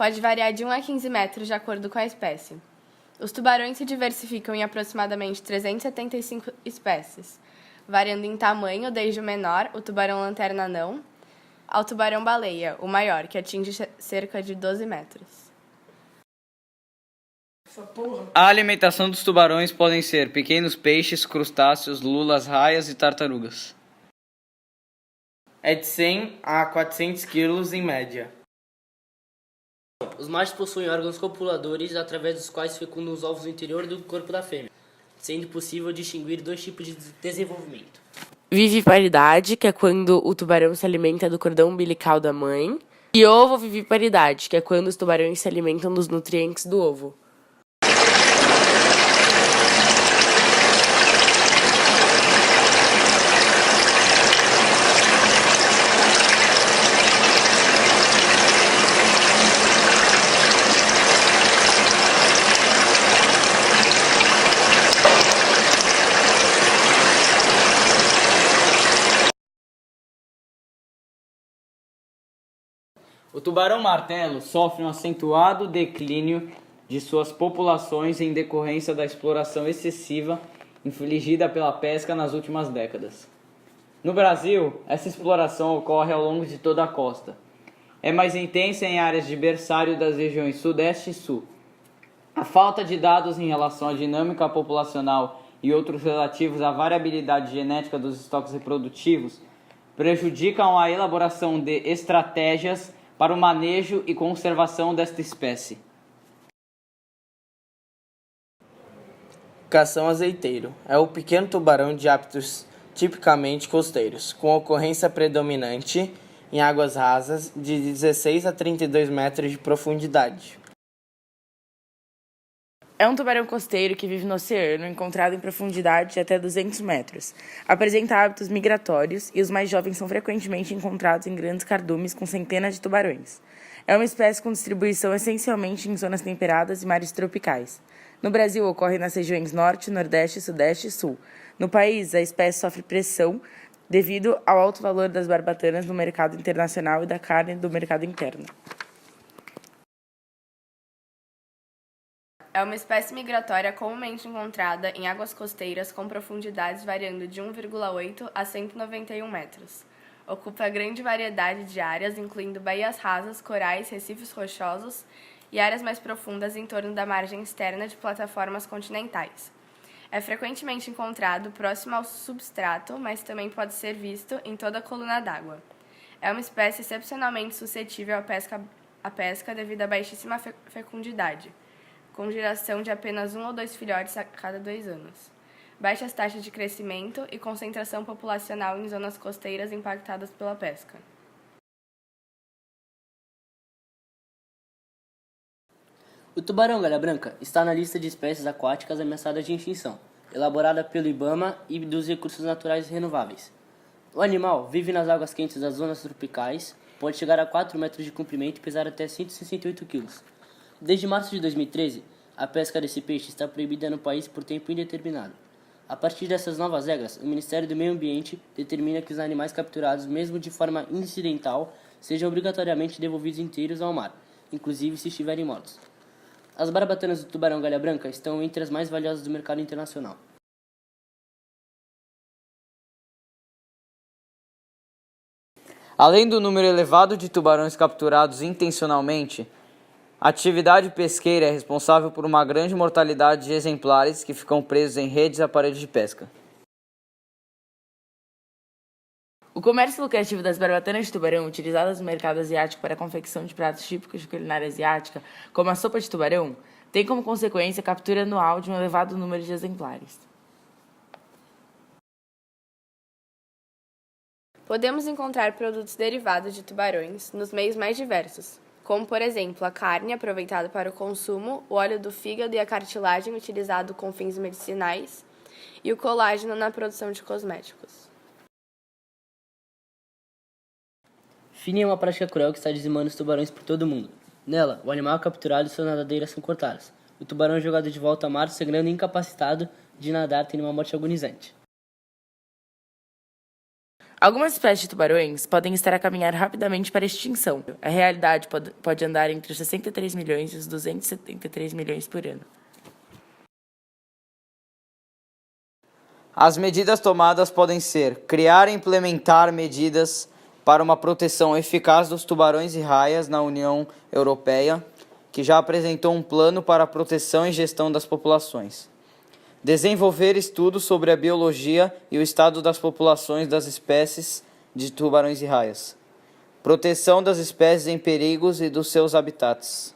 pode variar de 1 a 15 metros de acordo com a espécie. Os tubarões se diversificam em aproximadamente 375 espécies, variando em tamanho desde o menor, o tubarão-lanterna-anão, ao tubarão-baleia, o maior, que atinge cerca de 12 metros. A alimentação dos tubarões podem ser pequenos peixes, crustáceos, lulas, raias e tartarugas. É de 100 a 400 quilos em média. Os machos possuem órgãos copuladores através dos quais fecundam os ovos no interior do corpo da fêmea, sendo possível distinguir dois tipos de desenvolvimento. Viviparidade, que é quando o tubarão se alimenta do cordão umbilical da mãe, e ovoviviparidade, que é quando os tubarões se alimentam dos nutrientes do ovo. O tubarão-martelo sofre um acentuado declínio de suas populações em decorrência da exploração excessiva infligida pela pesca nas últimas décadas. No Brasil, essa exploração ocorre ao longo de toda a costa. É mais intensa em áreas de berçário das regiões Sudeste e Sul. A falta de dados em relação à dinâmica populacional e outros relativos à variabilidade genética dos estoques reprodutivos prejudicam a elaboração de estratégias para o manejo e conservação desta espécie. Cação azeiteiro é o pequeno tubarão de hábitos tipicamente costeiros, com ocorrência predominante em águas rasas de 16 a 32 metros de profundidade. É um tubarão costeiro que vive no oceano, encontrado em profundidade de até 200 metros. Apresenta hábitos migratórios e os mais jovens são frequentemente encontrados em grandes cardumes com centenas de tubarões. É uma espécie com distribuição essencialmente em zonas temperadas e mares tropicais. No Brasil, ocorre nas regiões Norte, Nordeste, Sudeste e Sul. No país, a espécie sofre pressão devido ao alto valor das barbatanas no mercado internacional e da carne do mercado interno. É uma espécie migratória comumente encontrada em águas costeiras com profundidades variando de 1,8 a 191 metros. Ocupa grande variedade de áreas, incluindo baías rasas, corais, recifes rochosos e áreas mais profundas em torno da margem externa de plataformas continentais. É frequentemente encontrado próximo ao substrato, mas também pode ser visto em toda a coluna d'água. É uma espécie excepcionalmente suscetível à pesca devido à baixíssima fecundidade, com geração de apenas 1 ou 2 filhotes a cada 2 anos. Baixas taxas de crescimento e concentração populacional em zonas costeiras impactadas pela pesca. O tubarão galha branca está na lista de espécies aquáticas ameaçadas de extinção, elaborada pelo IBAMA e dos recursos naturais renováveis. O animal vive nas águas quentes das zonas tropicais, pode chegar a 4 metros de comprimento e pesar até 168 quilos. Desde março de 2013, a pesca desse peixe está proibida no país por tempo indeterminado. A partir dessas novas regras, o Ministério do Meio Ambiente determina que os animais capturados, mesmo de forma incidental, sejam obrigatoriamente devolvidos inteiros ao mar, inclusive se estiverem mortos. As barbatanas do tubarão galha branca estão entre as mais valiosas do mercado internacional. Além do número elevado de tubarões capturados intencionalmente, a atividade pesqueira é responsável por uma grande mortalidade de exemplares que ficam presos em redes e aparelhos de pesca. O comércio lucrativo das barbatanas de tubarão, utilizadas no mercado asiático para a confecção de pratos típicos de culinária asiática, como a sopa de tubarão, tem como consequência a captura anual de um elevado número de exemplares. Podemos encontrar produtos derivados de tubarões nos meios mais diversos, como, por exemplo, a carne aproveitada para o consumo, o óleo do fígado e a cartilagem utilizado com fins medicinais e o colágeno na produção de cosméticos. Finning é uma prática cruel que está dizimando os tubarões por todo o mundo. Nela, o animal é capturado e suas nadadeiras são cortadas. O tubarão é jogado de volta ao mar, sangrando e incapacitado de nadar, tendo uma morte agonizante. Algumas espécies de tubarões podem estar a caminhar rapidamente para a extinção. A realidade pode andar entre os 63 milhões e os 273 milhões por ano. As medidas tomadas podem ser criar e implementar medidas para uma proteção eficaz dos tubarões e raias na União Europeia, que já apresentou um plano para a proteção e gestão das populações. Desenvolver estudos sobre a biologia e o estado das populações das espécies de tubarões e raias. Proteção das espécies em perigos e dos seus habitats.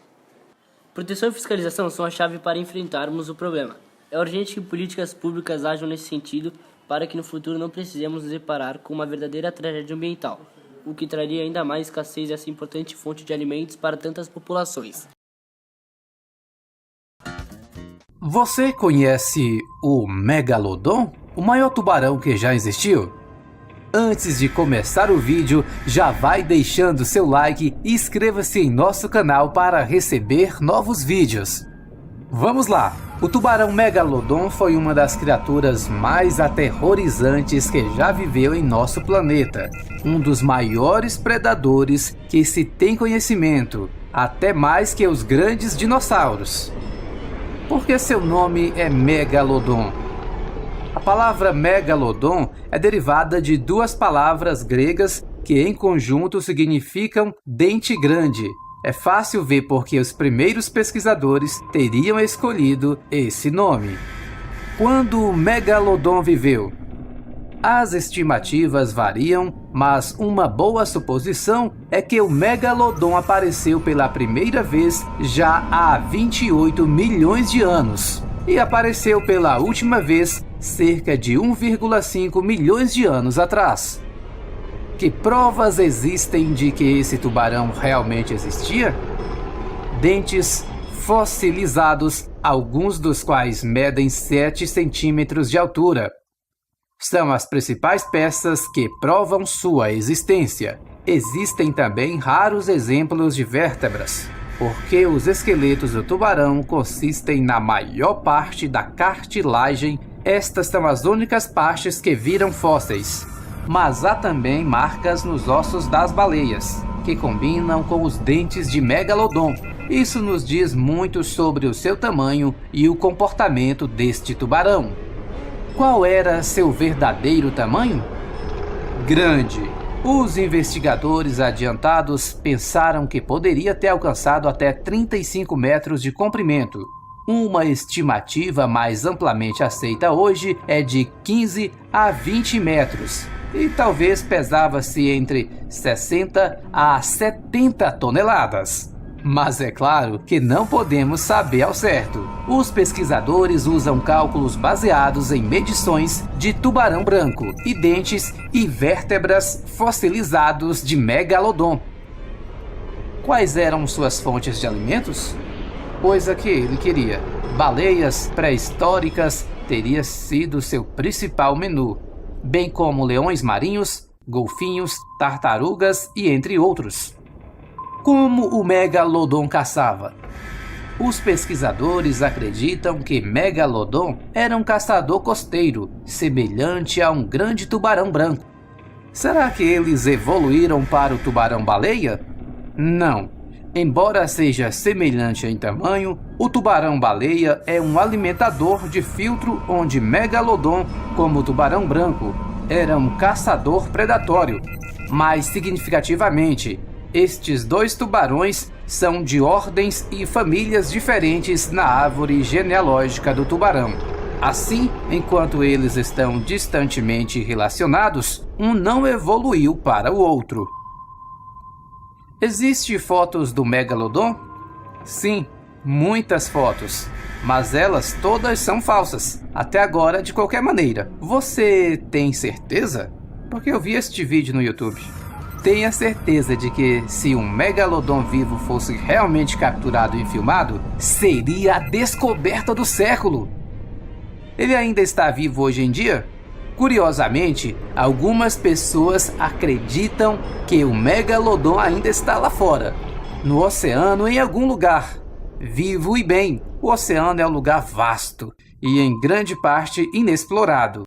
Proteção e fiscalização são a chave para enfrentarmos o problema. É urgente que políticas públicas ajam nesse sentido para que no futuro não precisemos nos deparar com uma verdadeira tragédia ambiental, o que traria ainda mais escassez dessa importante fonte de alimentos para tantas populações. Você conhece o Megalodon? O maior tubarão que já existiu? Antes de começar o vídeo, já vai deixando seu like e inscreva-se em nosso canal para receber novos vídeos. Vamos lá! O tubarão Megalodon foi uma das criaturas mais aterrorizantes que já viveu em nosso planeta. Um dos maiores predadores que se tem conhecimento, até mais que os grandes dinossauros. Por que seu nome é Megalodon? A palavra Megalodon é derivada de duas palavras gregas que em conjunto significam dente grande. É fácil ver porque os primeiros pesquisadores teriam escolhido esse nome. Quando o Megalodon viveu? As estimativas variam, mas uma boa suposição é que o Megalodon apareceu pela primeira vez já há 28 milhões de anos e apareceu pela última vez cerca de 1,5 milhões de anos atrás. Que provas existem de que esse tubarão realmente existia? Dentes fossilizados, alguns dos quais medem 7 centímetros de altura. São as principais peças que provam sua existência. Existem também raros exemplos de vértebras, porque os esqueletos do tubarão consistem na maior parte da cartilagem. Estas são as únicas partes que viram fósseis. Mas há também marcas nos ossos das baleias, que combinam com os dentes de Megalodon. Isso nos diz muito sobre o seu tamanho e o comportamento deste tubarão. Qual era seu verdadeiro tamanho? Grande. Os investigadores adiantados pensaram que poderia ter alcançado até 35 metros de comprimento. Uma estimativa mais amplamente aceita hoje é de 15 a 20 metros. E talvez pesava-se entre 60 a 70 toneladas. Mas é claro que não podemos saber ao certo. Os pesquisadores usam cálculos baseados em medições de tubarão branco e dentes e vértebras fossilizados de Megalodon. Quais eram suas fontes de alimentos? Coisa que ele queria. Baleias pré-históricas teria sido seu principal menu, bem como leões marinhos, golfinhos, tartarugas e entre outros. Como o Megalodon caçava? Os pesquisadores acreditam que Megalodon era um caçador costeiro, semelhante a um grande tubarão branco. Será que eles evoluíram para o tubarão-baleia? Não. Embora seja semelhante em tamanho, o tubarão-baleia é um alimentador de filtro onde Megalodon, como o tubarão branco, era um caçador predatório. Mais significativamente, estes dois tubarões são de ordens e famílias diferentes na árvore genealógica do tubarão. Assim, enquanto eles estão distantemente relacionados, um não evoluiu para o outro. Existem fotos do Megalodon? Sim, muitas fotos, mas elas todas são falsas, até agora de qualquer maneira. Você tem certeza? Porque eu vi este vídeo no YouTube. Tenha certeza de que se um Megalodon vivo fosse realmente capturado e filmado, seria a descoberta do século. Ele ainda está vivo hoje em dia? Curiosamente, algumas pessoas acreditam que o Megalodon ainda está lá fora, no oceano em algum lugar. Vivo e bem, o oceano é um lugar vasto e em grande parte inexplorado.